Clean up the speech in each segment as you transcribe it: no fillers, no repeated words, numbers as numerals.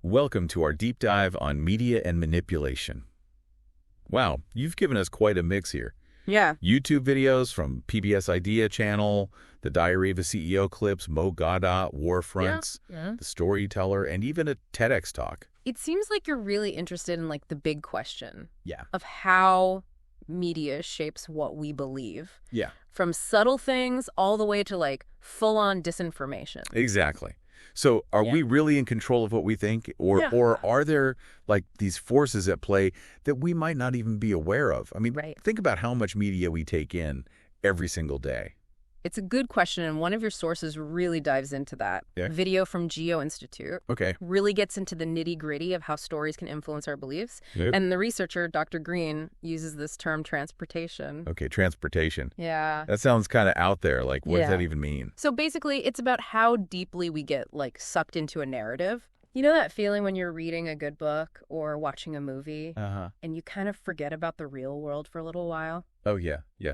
Welcome to our deep dive on media and manipulation. Wow, you've given us quite a mix here. Yeah. YouTube videos from PBS Idea Channel, the Diary of a CEO clips, Mo Gada, War Fronts, The Storyteller, and even a TEDx talk. It seems like you're really interested in like the big question Yeah. of how media shapes what we believe. Yeah. From subtle things all the way to like full-on disinformation. Exactly. So are we really in control of what we think? Or are there like these forces at play that we might not even be aware of? I mean, think about how much media we take in every single day. It's a good question, and one of your sources really dives into that. Yeah. Video from Geo Institute. Okay. Really gets into the nitty-gritty of how stories can influence our beliefs. Yep. And the researcher, Dr. Green, uses this term transportation. Okay, transportation. Yeah. That sounds kind of out there. Like, what does that even mean? So basically, it's about how deeply we get, like, sucked into a narrative. You know that feeling when you're reading a good book or watching a movie, and you kind of forget about the real world for a little while? Oh, yeah, yeah.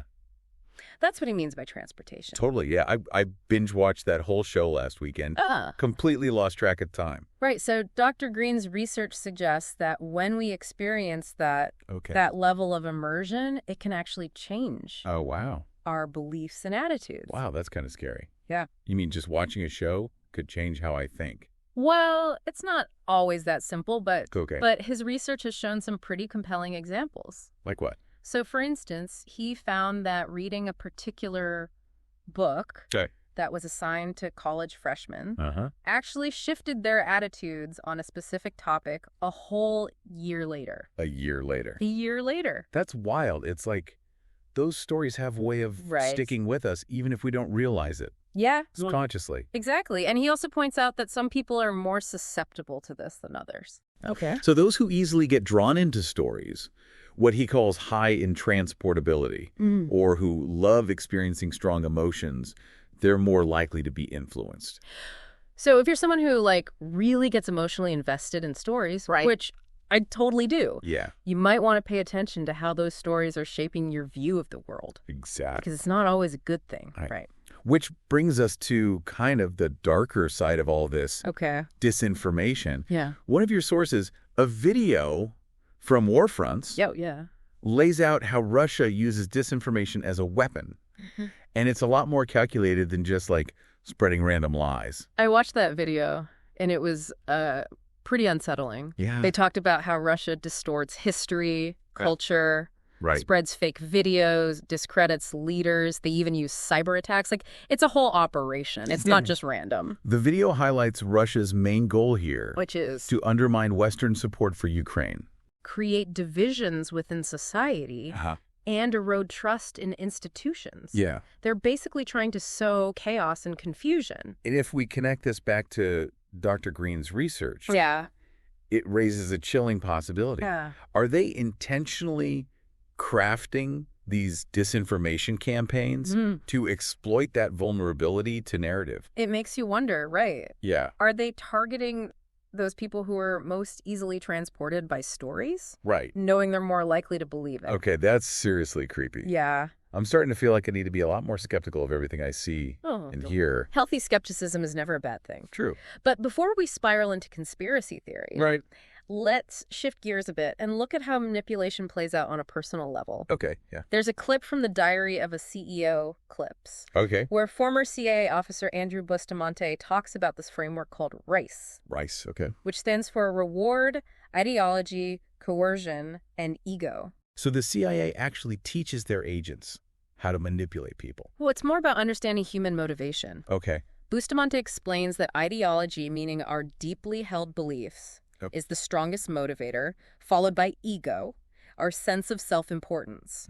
That's what he means by transportation. Totally, yeah. I binge-watched that whole show last weekend. Completely lost track of time. Right, so Dr. Green's research suggests that when we experience that level of immersion, it can actually change our beliefs and attitudes. Wow, that's kind of scary. Yeah. You mean just watching a show could change how I think? Well, it's not always that simple, but his research has shown some pretty compelling examples. Like what? So, for instance, he found that reading a particular book that was assigned to college freshmen actually shifted their attitudes on a specific topic a whole year later. A year later. A year later. That's wild. It's like those stories have a way of sticking with us even if we don't realize it. Yeah. Subconsciously. Exactly. And he also points out that some people are more susceptible to this than others. Okay. So those who easily get drawn into stories, what he calls high in transportability, or who love experiencing strong emotions, they're more likely to be influenced. So if you're someone who like really gets emotionally invested in stories, which I totally do, you might want to pay attention to how those stories are shaping your view of the world. Exactly. Because it's not always a good thing, right? Which brings us to kind of the darker side of all this. Okay. Disinformation. Yeah. One of your sources, a video from War Fronts, lays out how Russia uses disinformation as a weapon. And it's a lot more calculated than just like spreading random lies. I watched that video and it was pretty unsettling. Yeah. They talked about how Russia distorts history, culture, spreads fake videos, discredits leaders. They even use cyber attacks. Like, it's a whole operation. It's not just random. The video highlights Russia's main goal here, which is to undermine Western support for Ukraine, create divisions within society, and erode trust in institutions. Yeah. They're basically trying to sow chaos and confusion. And if we connect this back to Dr. Green's research, it raises a chilling possibility. Are they intentionally crafting these disinformation campaigns to exploit that vulnerability to narrative? It makes you wonder, right? Yeah. Are they targeting those people who are most easily transported by stories? Right. Knowing they're more likely to believe it. Okay, that's seriously creepy. Yeah. I'm starting to feel like I need to be a lot more skeptical of everything I see and hear. Healthy skepticism is never a bad thing. True. But before we spiral into conspiracy theory, let's shift gears a bit and look at how manipulation plays out on a personal level. Okay, yeah. There's a clip from the Diary of a CEO clips. Okay. Where former CIA officer Andrew Bustamante talks about this framework called RICE. RICE, okay. Which stands for reward, ideology, coercion, and ego. So the CIA actually teaches their agents how to manipulate people. Well, it's more about understanding human motivation. Okay. Bustamante explains that ideology, meaning our deeply held beliefs, is the strongest motivator, followed by ego, our sense of self-importance.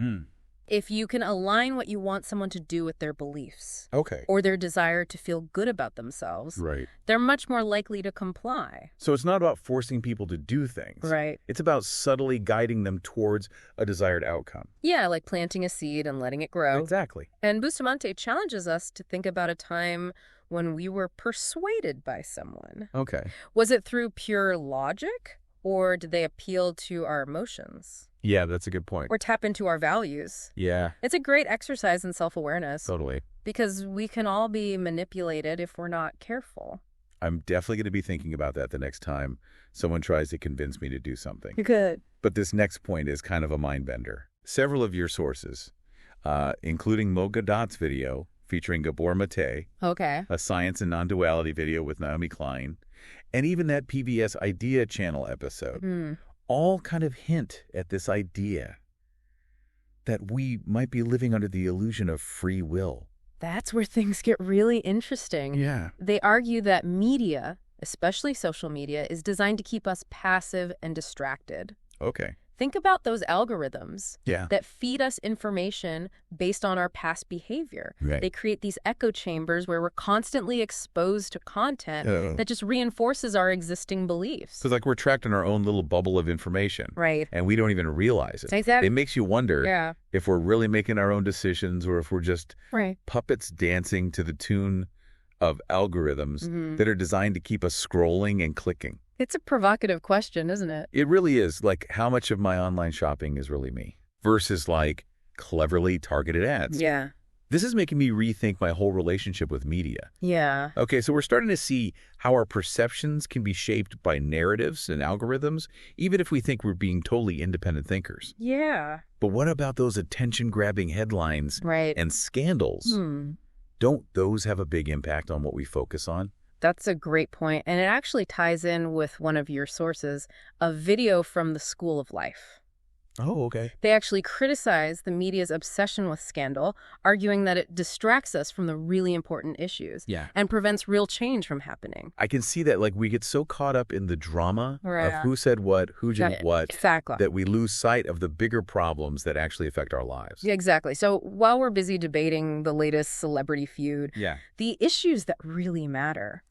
If you can align what you want someone to do with their beliefs, or their desire to feel good about themselves, they're much more likely to comply. So it's not about forcing people to do things. It's about subtly guiding them towards a desired outcome. Yeah, like planting a seed and letting it grow. Exactly. And Bustamante challenges us to think about a time when we were persuaded by someone. Okay. Was it through pure logic, or did they appeal to our emotions? Yeah, that's a good point. Or tap into our values. Yeah. It's a great exercise in self-awareness. Totally. Because we can all be manipulated if we're not careful. I'm definitely going to be thinking about that the next time someone tries to convince me to do something. Good. But this next point is kind of a mind bender. Several of your sources, including Mo Gadot's video featuring Gabor Mate, a science and non-duality video with Naomi Klein, and even that PBS Idea Channel episode, all kind of hint at this idea that we might be living under the illusion of free will. That's where things get really interesting. Yeah. They argue that media, especially social media, is designed to keep us passive and distracted. Okay. Think about those algorithms Yeah. that feed us information based on our past behavior. Right. They create these echo chambers where we're constantly exposed to content that just reinforces our existing beliefs. So it's like we're trapped in our own little bubble of information. Right. And we don't even realize it. Exactly. It makes you wonder if we're really making our own decisions or if we're just puppets dancing to the tune of algorithms that are designed to keep us scrolling and clicking. It's a provocative question, isn't it? It really is. Like, how much of my online shopping is really me versus, like, cleverly targeted ads? Yeah. This is making me rethink my whole relationship with media. Yeah. Okay, so we're starting to see how our perceptions can be shaped by narratives and algorithms, even if we think we're being totally independent thinkers. Yeah. But what about those attention-grabbing headlines and scandals? Don't those have a big impact on what we focus on? That's a great point, and it actually ties in with one of your sources, a video from the School of Life. Oh, okay. They actually criticize the media's obsession with scandal, arguing that it distracts us from the really important issues and prevents real change from happening. I can see that, like, we get so caught up in the drama of who said what, who did what, that we lose sight of the bigger problems that actually affect our lives. Exactly. So while we're busy debating the latest celebrity feud, the issues that really matter,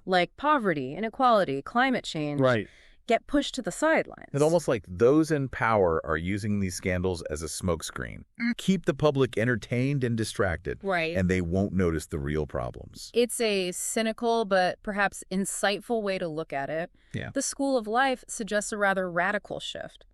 like poverty, inequality, climate change, get pushed to the sidelines. It's almost like those in power are using these scandals as a smokescreen. Keep the public entertained and distracted, and they won't notice the real problems. It's a cynical but perhaps insightful way to look at it. The School of Life suggests a rather radical shift.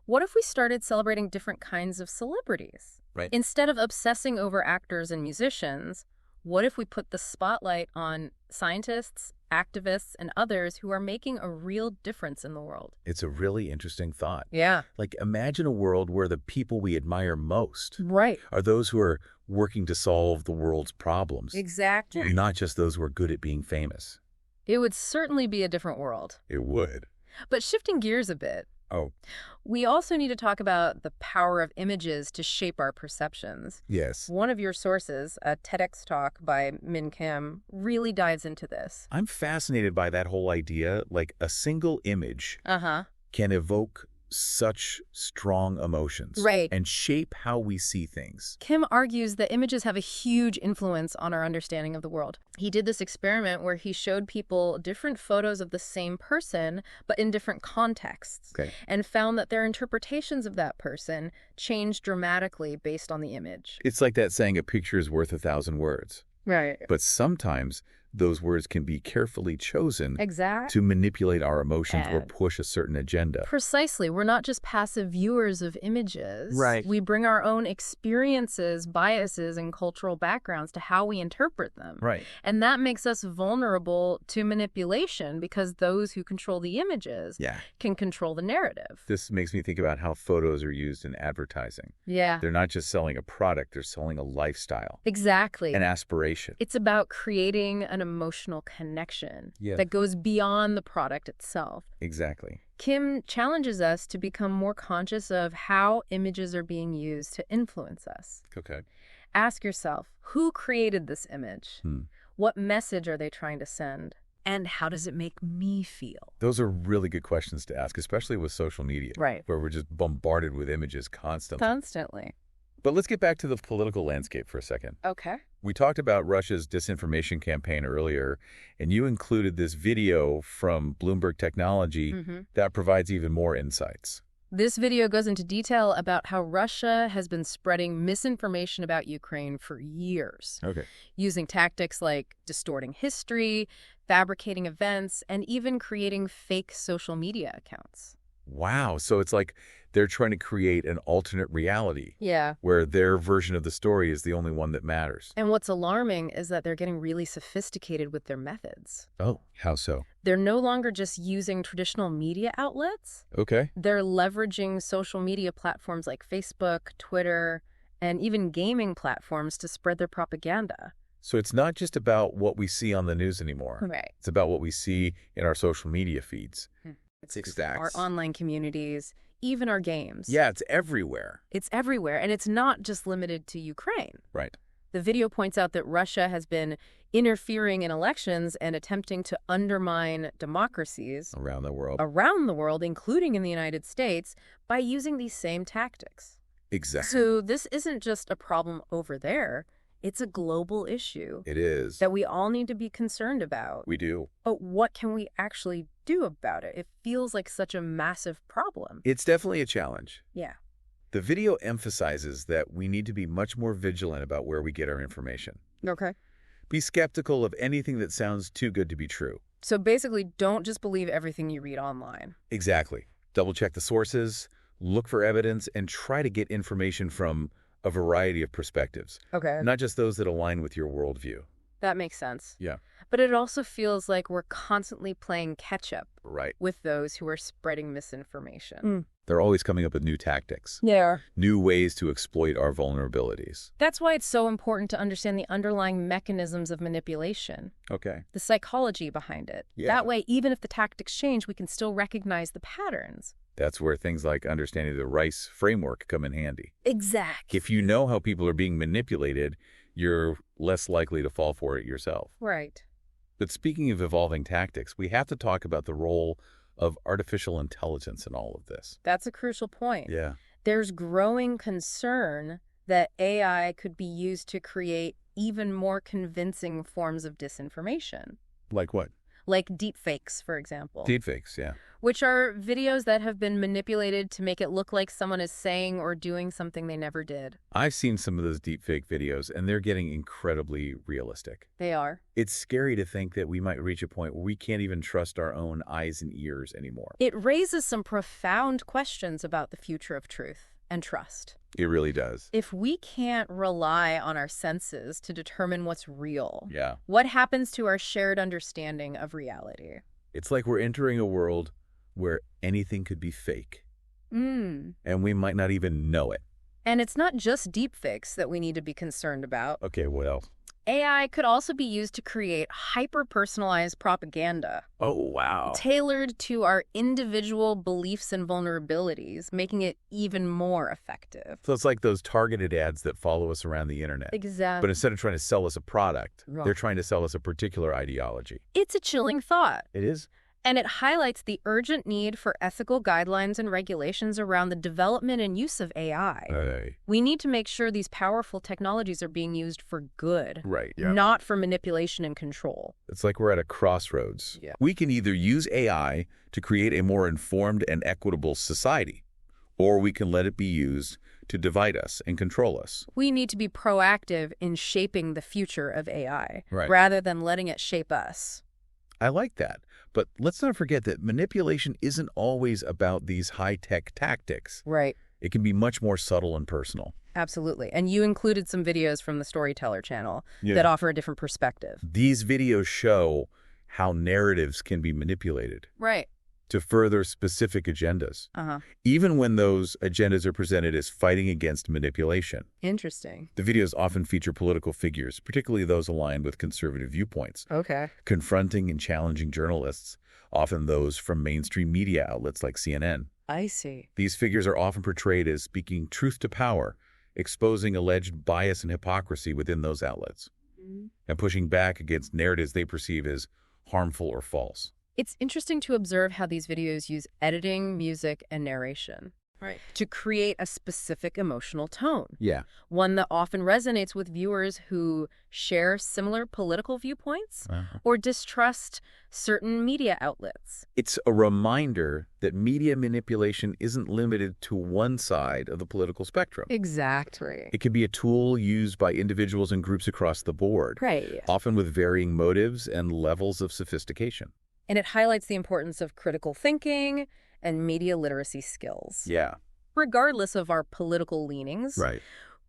What if we started celebrating different kinds of celebrities? Instead of obsessing over actors and musicians, what if we put the spotlight on scientists, activists, and others who are making a real difference in the world? It's a really interesting thought. Yeah. Like, imagine a world where the people we admire most are those who are working to solve the world's problems. Exactly. Not just those who are good at being famous. It would certainly be a different world. It would. But shifting gears a bit, we also need to talk about the power of images to shape our perceptions. Yes. One of your sources, a TEDx talk by Min Kim, really dives into this. I'm fascinated by that whole idea. Like, a single image can evoke such strong emotions and shape how we see things. Kim argues that images have a huge influence on our understanding of the world. He did this experiment where he showed people different photos of the same person, but in different contexts, and found that their interpretations of that person changed dramatically based on the image. It's like that saying, a picture is worth 1,000 words. But sometimes those words can be carefully chosen to manipulate our emotions or push a certain agenda. Precisely. We're not just passive viewers of images. We bring our own experiences, biases, and cultural backgrounds to how we interpret them. And that makes us vulnerable to manipulation because those who control the images can control the narrative. This makes me think about how photos are used in advertising. They're not just selling a product, they're selling a lifestyle. Exactly. An aspiration. It's about creating an emotional connection that goes beyond the product itself. Exactly. Kim challenges us to become more conscious of how images are being used to influence us. Ask yourself, who created this image? What message are they trying to send? And how does it make me feel? Those are really good questions to ask, especially with social media, where we're just bombarded with images constantly. But let's get back to the political landscape for a second. We talked about Russia's disinformation campaign earlier, and you included this video from Bloomberg Technology that provides even more insights. This video goes into detail about how Russia has been spreading misinformation about Ukraine for years, using tactics like distorting history, fabricating events, and even creating fake social media accounts. Wow. So it's like they're trying to create an alternate reality. Yeah. Where their version of the story is the only one that matters. And what's alarming is that they're getting really sophisticated with their methods. Oh, how so? They're no longer just using traditional media outlets. Okay. They're leveraging social media platforms like Facebook, Twitter, and even gaming platforms to spread their propaganda. So it's not just about what we see on the news anymore. Right. It's about what we see in our social media feeds. It's our online communities, even our games. Yeah, it's everywhere. It's everywhere, and it's not just limited to Ukraine. Right. The video points out that Russia has been interfering in elections and attempting to undermine democracies around the world, including in the United States, by using these same tactics. Exactly. So this isn't just a problem over there. It's a global issue. It is. That we all need to be concerned about. We do. But what can we actually do about it? It feels like such a massive problem. It's definitely a challenge. Yeah. The video emphasizes that we need to be much more vigilant about where we get our information. Okay. Be skeptical of anything that sounds too good to be true. So basically, don't just believe everything you read online. Exactly. Double check the sources, look for evidence, and try to get information from a variety of perspectives. Okay. Not just those that align with your worldview. That makes sense. Yeah. But it also feels like we're constantly playing catch-up with those who are spreading misinformation. They're always coming up with new tactics. Yeah. New ways to exploit our vulnerabilities. That's why it's so important to understand the underlying mechanisms of manipulation. Okay. The psychology behind it. Yeah. That way, even if the tactics change, we can still recognize the patterns. That's where things like understanding the Rice framework come in handy. Exactly. If you know how people are being manipulated, you're less likely to fall for it yourself. Right. But speaking of evolving tactics, we have to talk about the role of artificial intelligence in all of this. That's a crucial point. Yeah. There's growing concern that AI could be used to create even more convincing forms of disinformation. Like what? Like deepfakes, for example. Deepfakes, yeah. Which are videos that have been manipulated to make it look like someone is saying or doing something they never did. I've seen some of those deepfake videos, and they're getting incredibly realistic. They are. It's scary to think that we might reach a point where we can't even trust our own eyes and ears anymore. It raises some profound questions about the future of truth and trust. It really does. If we can't rely on our senses to determine what's real, yeah, what happens to our shared understanding of reality? It's like we're entering a world where anything could be fake. And we might not even know it. And it's not just deepfakes that we need to be concerned about. Okay, what else? AI could also be used to create hyper-personalized propaganda. Oh, wow. Tailored to our individual beliefs and vulnerabilities, making it even more effective. So it's like those targeted ads that follow us around the internet. Exactly. But instead of trying to sell us a product, they're trying to sell us a particular ideology. It's a chilling thought. It is? And it highlights the urgent need for ethical guidelines and regulations around the development and use of AI. We need to make sure these powerful technologies are being used for good, not for manipulation and control. It's like we're at a crossroads. Yeah. We can either use AI to create a more informed and equitable society, or we can let it be used to divide us and control us. We need to be proactive in shaping the future of AI, rather than letting it shape us. I like that. But let's not forget that manipulation isn't always about these high-tech tactics. Right. It can be much more subtle and personal. Absolutely. And you included some videos from the Storyteller channel that offer a different perspective. These videos show how narratives can be manipulated. Right. To further specific agendas. Even when those agendas are presented as fighting against manipulation. Interesting. The videos often feature political figures, particularly those aligned with conservative viewpoints. Confronting and challenging journalists, often those from mainstream media outlets like CNN. I see. These figures are often portrayed as speaking truth to power, exposing alleged bias and hypocrisy within those outlets, and pushing back against narratives they perceive as harmful or false. It's interesting to observe how these videos use editing, music, and narration to create a specific emotional tone. Yeah. One that often resonates with viewers who share similar political viewpoints or distrust certain media outlets. It's a reminder that media manipulation isn't limited to one side of the political spectrum. Exactly. It can be a tool used by individuals and groups across the board, often with varying motives and levels of sophistication. And it highlights the importance of critical thinking and media literacy skills. Yeah. Regardless of our political leanings, Right.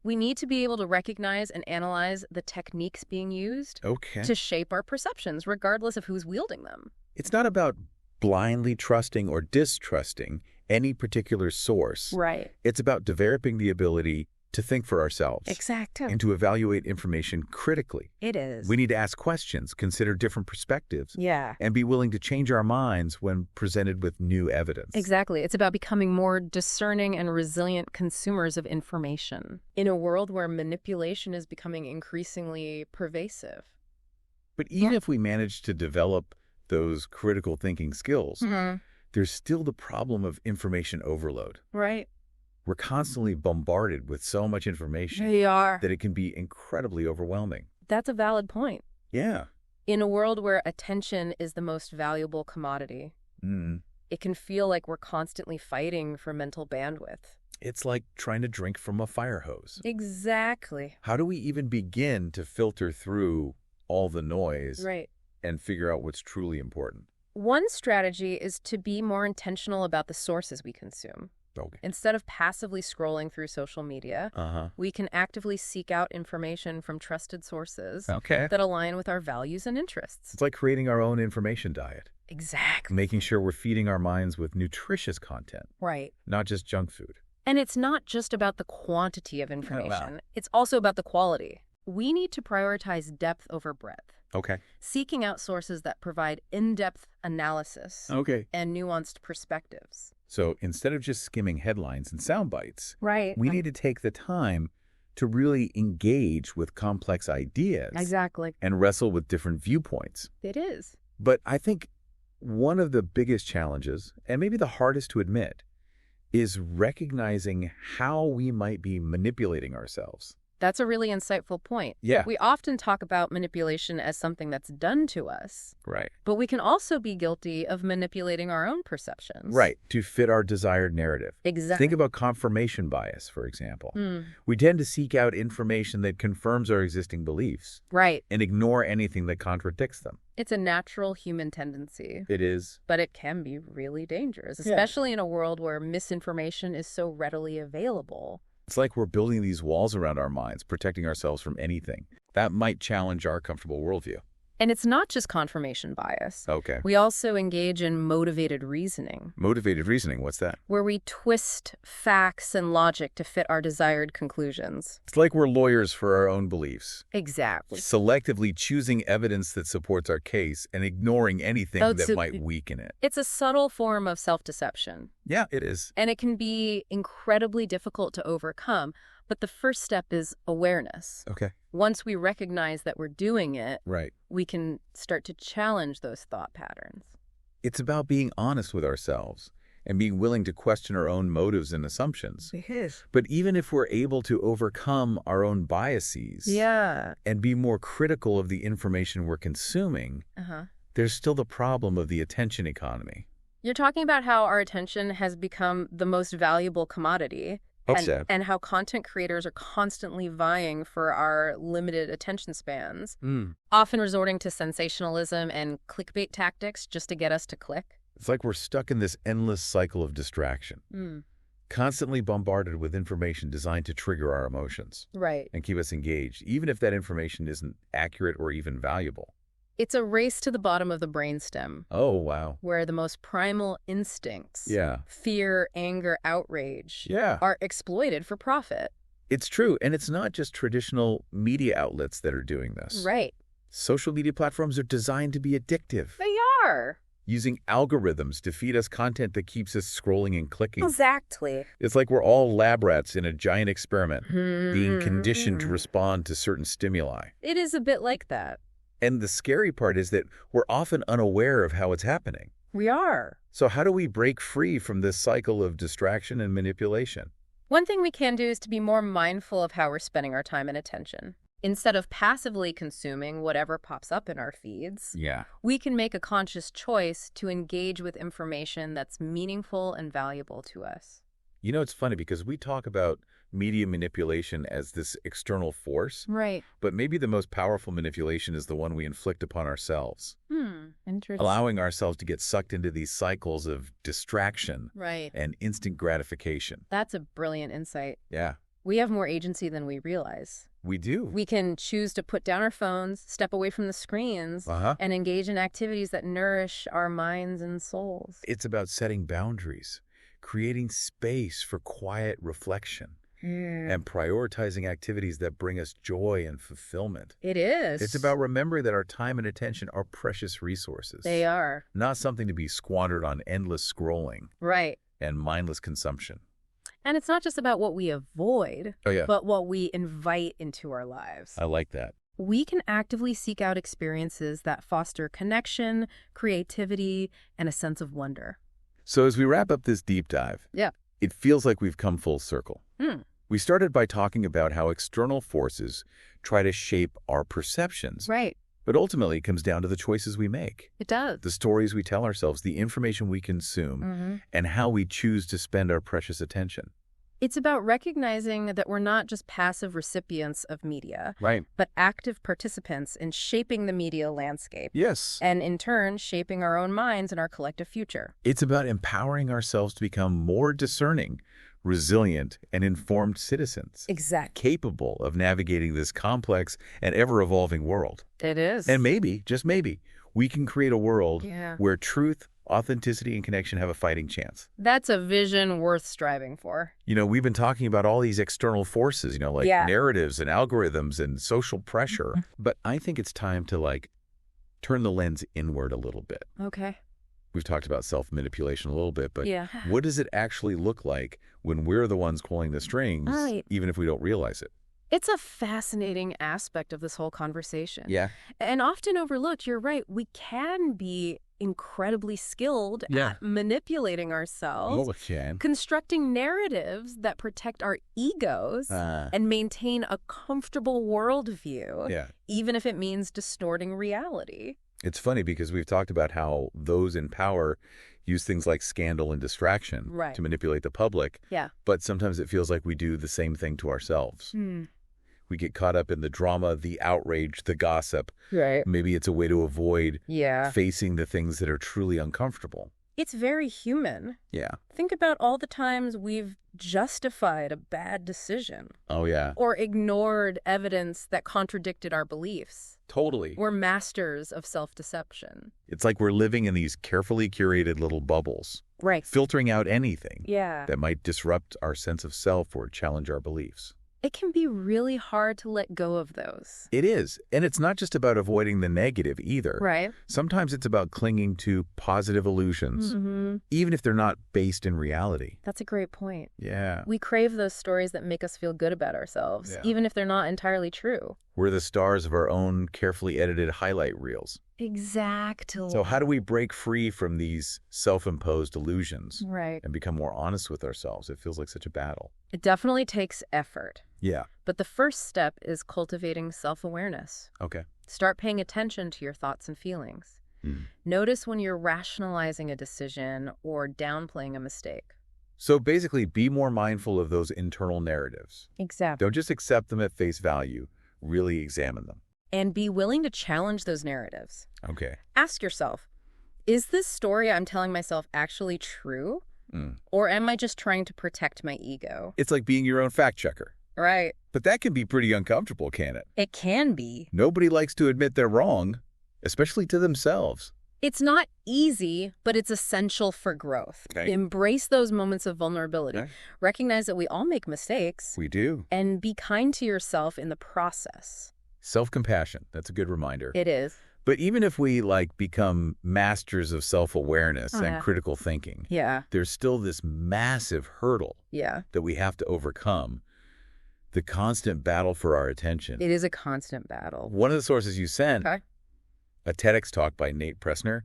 we need to be able to recognize and analyze the techniques being used to shape our perceptions, regardless of who's wielding them. It's not about blindly trusting or distrusting any particular source. Right. It's about developing the ability to think for ourselves. Exactly. And to evaluate information critically. It is. We need to ask questions, consider different perspectives. Yeah. And be willing to change our minds when presented with new evidence. Exactly. It's about becoming more discerning and resilient consumers of information in a world where manipulation is becoming increasingly pervasive. But even if we manage to develop those critical thinking skills, there's still the problem of information overload. Right. We're constantly bombarded with so much information that it can be incredibly overwhelming. That's a valid point. Yeah. In a world where attention is the most valuable commodity, it can feel like we're constantly fighting for mental bandwidth. It's like trying to drink from a fire hose. Exactly. How do we even begin to filter through all the noise and figure out what's truly important? One strategy is to be more intentional about the sources we consume. Okay. Instead of passively scrolling through social media, we can actively seek out information from trusted sources that align with our values and interests. It's like creating our own information diet. Exactly. Making sure we're feeding our minds with nutritious content. Right. Not just junk food. And it's not just about the quantity of information. It's also about the quality. We need to prioritize depth over breadth. Okay. Seeking out sources that provide in-depth analysis and nuanced perspectives. So instead of just skimming headlines and sound bites, we need to take the time to really engage with complex ideas. Exactly. And wrestle with different viewpoints. It is. But I think one of the biggest challenges, and maybe the hardest to admit, is recognizing how we might be manipulating ourselves. That's a really insightful point. Yeah. We often talk about manipulation as something that's done to us. Right. But we can also be guilty of manipulating our own perceptions. Right. To fit our desired narrative. Exactly. Think about confirmation bias, for example. We tend to seek out information that confirms our existing beliefs. Right. And ignore anything that contradicts them. It's a natural human tendency. It is. But it can be really dangerous, especially in a world where misinformation is so readily available. It's like we're building these walls around our minds, protecting ourselves from anything that might challenge our comfortable worldview. And it's not just confirmation bias. Okay. We also engage in motivated reasoning. Motivated reasoning, what's that? Where we twist facts and logic to fit our desired conclusions. It's like we're lawyers for our own beliefs. Exactly. Selectively choosing evidence that supports our case and ignoring anything that might weaken it. It's a subtle form of self-deception. Yeah, it is. And it can be incredibly difficult to overcome. But the first step is awareness. Okay. Once we recognize that we're doing it, we can start to challenge those thought patterns. It's about being honest with ourselves and being willing to question our own motives and assumptions. It is. But even if we're able to overcome our own biases and be more critical of the information we're consuming, there's still the problem of the attention economy. You're talking about how our attention has become the most valuable commodity. And how content creators are constantly vying for our limited attention spans, often resorting to sensationalism and clickbait tactics just to get us to click. It's like we're stuck in this endless cycle of distraction, constantly bombarded with information designed to trigger our emotions and keep us engaged, even if that information isn't accurate or even valuable. It's a race to the bottom of the brainstem. Oh, wow. Where the most primal instincts, fear, anger, outrage, are exploited for profit. It's true. And it's not just traditional media outlets that are doing this. Right. Social media platforms are designed to be addictive. They are. Using algorithms to feed us content that keeps us scrolling and clicking. Exactly. It's like we're all lab rats in a giant experiment, being conditioned to respond to certain stimuli. It is a bit like that. And the scary part is that we're often unaware of how it's happening. We are. So how do we break free from this cycle of distraction and manipulation? One thing we can do is to be more mindful of how we're spending our time and attention. Instead of passively consuming whatever pops up in our feeds, we can make a conscious choice to engage with information that's meaningful and valuable to us. You know, it's funny because we talk about media manipulation as this external force. Right. But maybe the most powerful manipulation is the one we inflict upon ourselves. Interesting. Allowing ourselves to get sucked into these cycles of distraction right. and instant gratification. That's a brilliant insight. Yeah. We have more agency than we realize. We do. We can choose to put down our phones, step away from the screens, and engage in activities that nourish our minds and souls. It's about setting boundaries, creating space for quiet reflection, and prioritizing activities that bring us joy and fulfillment. It is. It's about remembering that our time and attention are precious resources. They are. Not something to be squandered on endless scrolling. Right. And mindless consumption. And it's not just about what we avoid, but what we invite into our lives. I like that. We can actively seek out experiences that foster connection, creativity, and a sense of wonder. So as we wrap up this deep dive, it feels like we've come full circle. We started by talking about how external forces try to shape our perceptions. Right. But ultimately, it comes down to the choices we make. It does. The stories we tell ourselves, the information we consume, and how we choose to spend our precious attention. It's about recognizing that we're not just passive recipients of media, but active participants in shaping the media landscape. Yes. And in turn, shaping our own minds and our collective future. It's about empowering ourselves to become more discerning, resilient, and informed citizens. Exactly. Capable of navigating this complex and ever-evolving world. It is. And maybe, just maybe, we can create a world where truth, authenticity, and connection have a fighting chance. That's a vision worth striving for. You know, we've been talking about all these external forces, like narratives and algorithms and social pressure. But I think it's time to, turn the lens inward a little bit. Okay. We've talked about self-manipulation a little bit, but what does it actually look like when we're the ones pulling the strings, even if we don't realize it? It's a fascinating aspect of this whole conversation. Yeah. And often overlooked. You're right. We can be incredibly skilled at manipulating ourselves, constructing narratives that protect our egos and maintain a comfortable worldview, even if it means distorting reality. It's funny because we've talked about how those in power use things like scandal and distraction to manipulate the public. But sometimes it feels like we do the same thing to ourselves. We get caught up in the drama, the outrage, the gossip. Maybe it's a way to avoid facing the things that are truly uncomfortable. It's very human. Think about all the times we've justified a bad decision. Or ignored evidence that contradicted our beliefs. Totally. We're masters of self-deception. It's like we're living in these carefully curated little bubbles. Filtering out anything that might disrupt our sense of self or challenge our beliefs. It can be really hard to let go of those. It is. And it's not just about avoiding the negative either. Sometimes it's about clinging to positive illusions, even if they're not based in reality. That's a great point. Yeah. We crave those stories that make us feel good about ourselves, even if they're not entirely true. We're the stars of our own carefully edited highlight reels. Exactly. So how do we break free from these self-imposed illusions and become more honest with ourselves? It feels like such a battle. It definitely takes effort. Yeah. But the first step is cultivating self-awareness. Okay. Start paying attention to your thoughts and feelings. Notice when you're rationalizing a decision or downplaying a mistake. So basically, be more mindful of those internal narratives. Exactly. Don't just accept them at face value. Really examine them. And be willing to challenge those narratives. Okay. Ask yourself, is this story I'm telling myself actually true? Or am I just trying to protect my ego? It's like being your own fact checker. Right. But that can be pretty uncomfortable, can't it? It can be. Nobody likes to admit they're wrong, especially to themselves. It's not easy, but it's essential for growth. Embrace those moments of vulnerability. Recognize that we all make mistakes. We do. And be kind to yourself in the process. Self-compassion. That's a good reminder. It is. But even if we become masters of self-awareness and critical thinking, there's still this massive hurdle that we have to overcome. The constant battle for our attention. It is a constant battle. One of the sources you sent, a TEDx talk by Nate Pressner,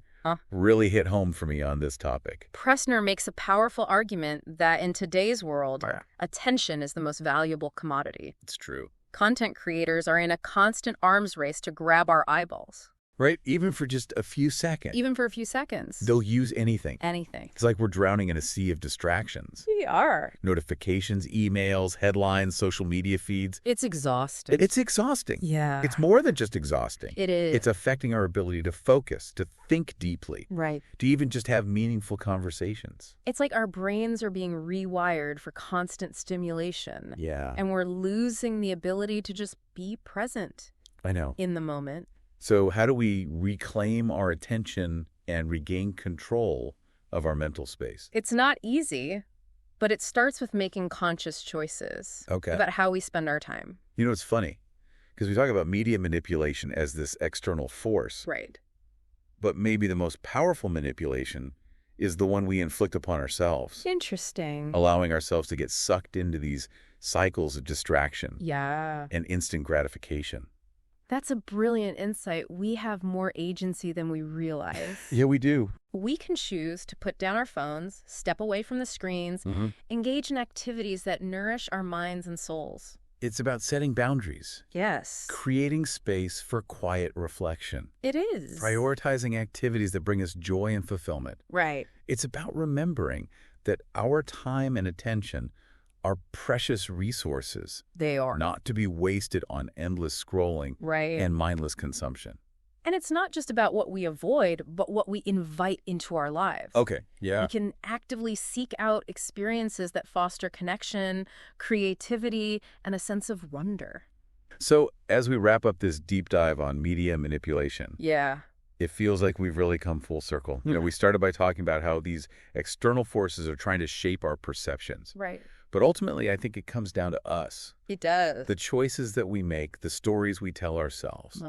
really hit home for me on this topic. Pressner makes a powerful argument that in today's world, attention is the most valuable commodity. It's true. Content creators are in a constant arms race to grab our eyeballs. Right? Even for just a few seconds. Even for a few seconds. They'll use anything. Anything. It's like we're drowning in a sea of distractions. We are. Notifications, emails, headlines, social media feeds. It's exhausting. It's exhausting. Yeah. It's more than just exhausting. It is. It's affecting our ability to focus, to think deeply. Right. To even just have meaningful conversations. It's like our brains are being rewired for constant stimulation. Yeah. And we're losing the ability to just be present. I know. In the moment. So how do we reclaim our attention and regain control of our mental space? It's not easy, but it starts with making conscious choices about how we spend our time. You know, it's funny, because we talk about media manipulation as this external force. Right. But maybe the most powerful manipulation is the one we inflict upon ourselves. Interesting. Allowing ourselves to get sucked into these cycles of distraction. Yeah. And instant gratification. That's a brilliant insight. We have more agency than we realize. Yeah, we do. We can choose to put down our phones, step away from the screens, engage in activities that nourish our minds and souls. It's about setting boundaries. Yes. Creating space for quiet reflection. It is. Prioritizing activities that bring us joy and fulfillment. Right. It's about remembering that our time and attention are precious resources. They are. Not to be wasted on endless scrolling and mindless consumption. And it's not just about what we avoid, but what we invite into our lives. Okay, yeah. We can actively seek out experiences that foster connection, creativity, and a sense of wonder. So, as we wrap up this deep dive on media manipulation, it feels like we've really come full circle. You know, we started by talking about how these external forces are trying to shape our perceptions. Right. But ultimately, I think it comes down to us. It does. The choices that we make, the stories we tell ourselves,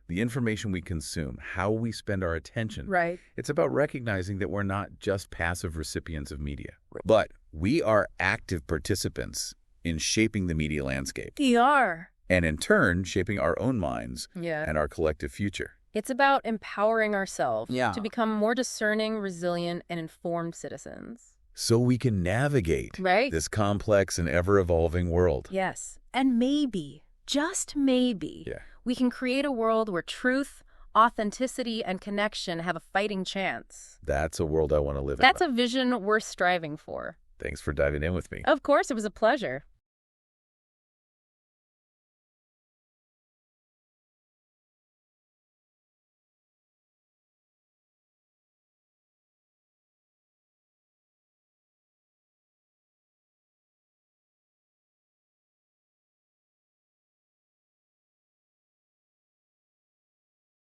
the information we consume, how we spend our attention. Right. It's about recognizing that we're not just passive recipients of media, but we are active participants in shaping the media landscape. We are. And in turn, shaping our own minds and our collective future. It's about empowering ourselves to become more discerning, resilient, and informed citizens. So we can navigate this complex and ever-evolving world. Yes. And maybe, just maybe, we can create a world where truth, authenticity, and connection have a fighting chance. That's a world I want to live in. That's a vision worth striving for. Thanks for diving in with me. Of course, it was a pleasure.